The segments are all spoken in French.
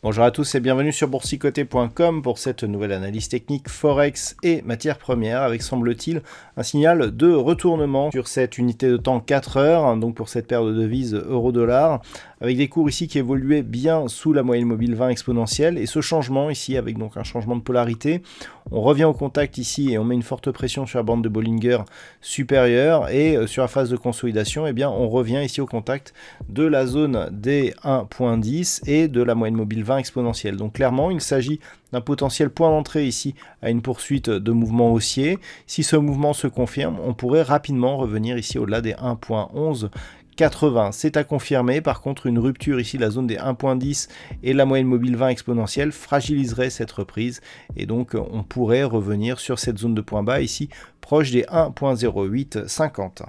Bonjour à tous et bienvenue sur boursicoté.com pour cette nouvelle analyse technique Forex et matières premières avec, semble-t-il, un signal de retournement sur cette unité de temps 4 heures, donc pour cette paire de devises euro-dollar, avec des cours ici qui évoluaient bien sous la moyenne mobile 20 exponentielle, et ce changement ici avec donc un changement de polarité, on revient au contact ici et on met une forte pression sur la bande de Bollinger supérieure, et sur la phase de consolidation, eh bien, on revient ici au contact de la zone des 1.10 et de la moyenne mobile 20 exponentielle. Donc clairement, il s'agit d'un potentiel point d'entrée ici à une poursuite de mouvement haussier. Si ce mouvement se confirme, on pourrait rapidement revenir ici au-delà des 1.1180. C'est à confirmer. Par contre, une rupture ici, la zone des 1.10 et la moyenne mobile 20 exponentielle fragiliserait cette reprise. Et donc, on pourrait revenir sur cette zone de point bas ici, proche des 1.0850.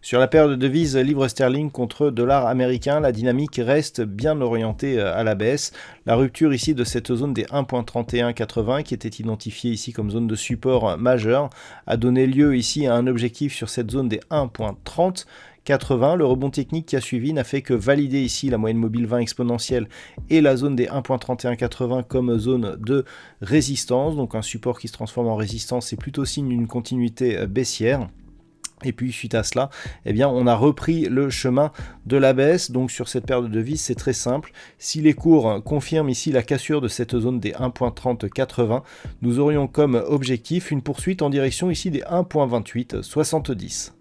Sur la paire de devises livre sterling contre dollar américain, la dynamique reste bien orientée à la baisse. La rupture ici de cette zone des 1.3180 qui était identifiée ici comme zone de support majeur a donné lieu ici à un objectif sur cette zone des 1.3080. Le rebond technique qui a suivi n'a fait que valider ici la moyenne mobile 20 exponentielle et la zone des 1.3180 comme zone de résistance. Donc un support qui se transforme en résistance, c'est plutôt signe d'une continuité baissière. Et puis suite à cela, eh bien, on a repris le chemin de la baisse. Donc sur cette paire de devises, c'est très simple. Si les cours confirment ici la cassure de cette zone des 1.3080, nous aurions comme objectif une poursuite en direction ici des 1.2870.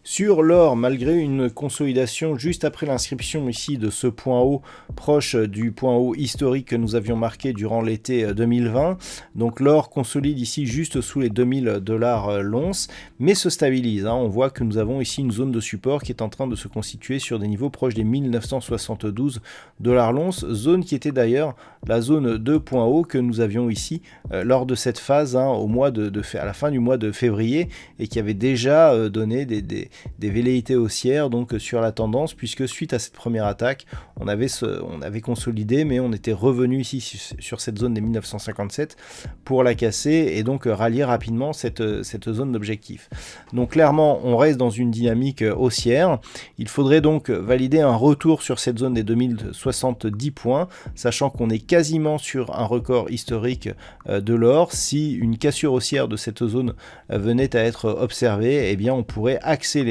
Sur l'or, malgré une consolidation juste après l'inscription ici de ce point haut, proche du point haut historique que nous avions marqué durant l'été 2020, donc l'or consolide ici juste sous les 2000 $ l'once, mais se stabilise. On voit que nous avons ici une zone de support qui est en train de se constituer sur des niveaux proches des 1972 $ l'once, zone qui était d'ailleurs la zone de point haut que nous avions ici lors de cette phase au mois à la fin du mois de février, et qui avait déjà donné des velléités haussières donc sur la tendance, puisque suite à cette première attaque, on avait consolidé, mais on était revenu ici sur cette zone des 1957 pour la casser et donc rallier rapidement cette zone d'objectif. Donc clairement, on reste dans une dynamique haussière. Il faudrait donc valider un retour sur cette zone des 2070 points, sachant qu'on est quasiment sur un record historique de l'or. Si une cassure haussière de cette zone venait à être observée, eh bien on pourrait accélérer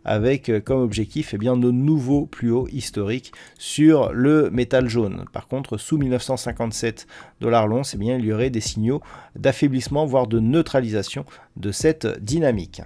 avec comme objectif nos nouveaux plus hauts historiques sur le métal jaune. Par contre, sous 1957 $ l'once, il y aurait des signaux d'affaiblissement, voire de neutralisation de cette dynamique.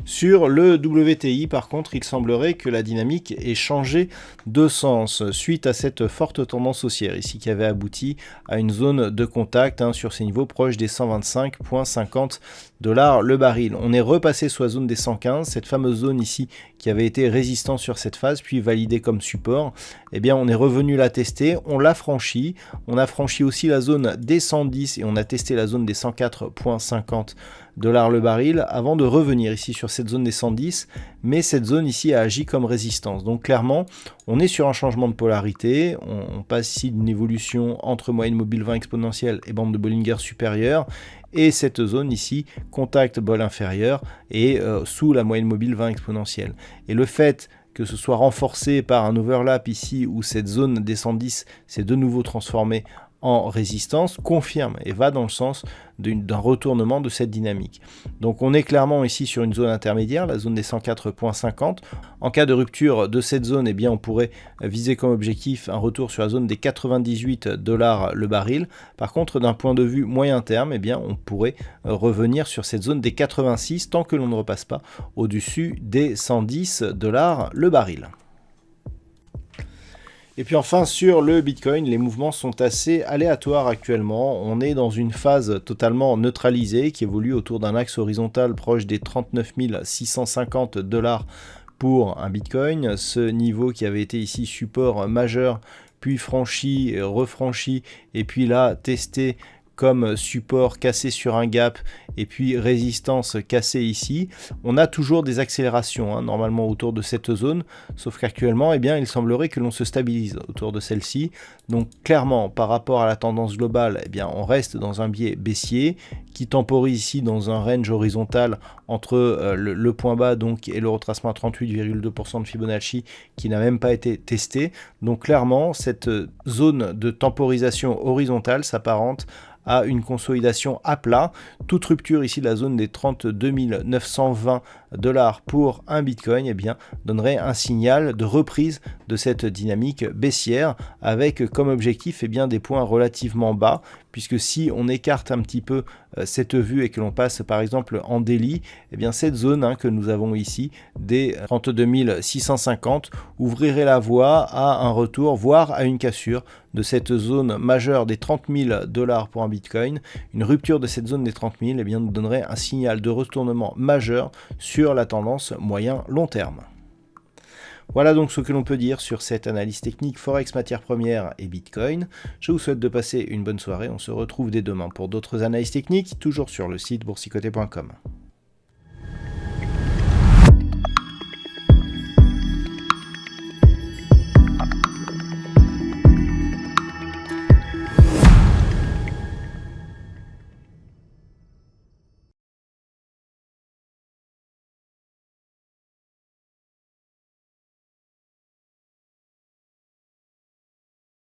Sur le WTI, par contre, il semblerait que la dynamique ait changé de sens suite à cette forte tendance haussière ici qui avait abouti à une zone de contact sur ces niveaux proches des 125,50 $ le baril. On est repassé sous la zone des 115, cette fameuse zone ici qui avait été résistant sur cette phase, puis validée comme support. Eh bien, on est revenu la tester, on l'a franchi. On a franchi aussi la zone des 110 et on a testé la zone des 104,50 $ le baril avant de revenir ici sur cette zone des 110, mais cette zone ici a agi comme résistance. Donc clairement, on est sur un changement de polarité. On passe ici d'une évolution entre moyenne mobile 20 exponentielle et bande de Bollinger supérieure, et cette zone ici, contact bol inférieur et sous la moyenne mobile 20 exponentielle. Et le fait que ce soit renforcé par un overlap ici où cette zone des 110 s'est de nouveau transformée en résistance, confirme et va dans le sens d'un retournement de cette dynamique. Donc on est clairement ici sur une zone intermédiaire, la zone des 104,50. En cas de rupture de cette zone, on pourrait viser comme objectif un retour sur la zone des 98 $ le baril. Par contre, d'un point de vue moyen terme, on pourrait revenir sur cette zone des 86 tant que l'on ne repasse pas au-dessus des 110 $ le baril. Et puis enfin, sur le Bitcoin, les mouvements sont assez aléatoires actuellement. On est dans une phase totalement neutralisée qui évolue autour d'un axe horizontal proche des 39 650 $ pour un Bitcoin. Ce niveau qui avait été ici support majeur puis franchi, refranchi, et puis là testé comme support cassé sur un gap et puis résistance cassée ici, on a toujours des accélérations normalement autour de cette zone, sauf qu'actuellement il semblerait que l'on se stabilise autour de celle-ci. Donc clairement par rapport à la tendance globale, on reste dans un biais baissier qui temporise ici dans un range horizontal entre le point bas donc et le retracement à 38,2% de Fibonacci qui n'a même pas été testé. Donc clairement cette zone de temporisation horizontale s'apparente à une consolidation à plat. Toute rupture ici de la zone des 32 920 $ pour un Bitcoin donnerait un signal de reprise de cette dynamique baissière avec comme objectif des points relativement bas, puisque si on écarte un petit peu cette vue et que l'on passe par exemple en daily, cette zone que nous avons ici des 32 650 ouvrirait la voie à un retour, voire à une cassure de cette zone majeure des 30 000 $ pour un Bitcoin. Une rupture de cette zone des 30 000 nous donnerait un signal de retournement majeur sur la tendance moyen-long terme. Voilà donc ce que l'on peut dire sur cette analyse technique Forex, matières premières et Bitcoin. Je vous souhaite de passer une bonne soirée. On se retrouve dès demain pour d'autres analyses techniques, toujours sur le site boursicoté.com.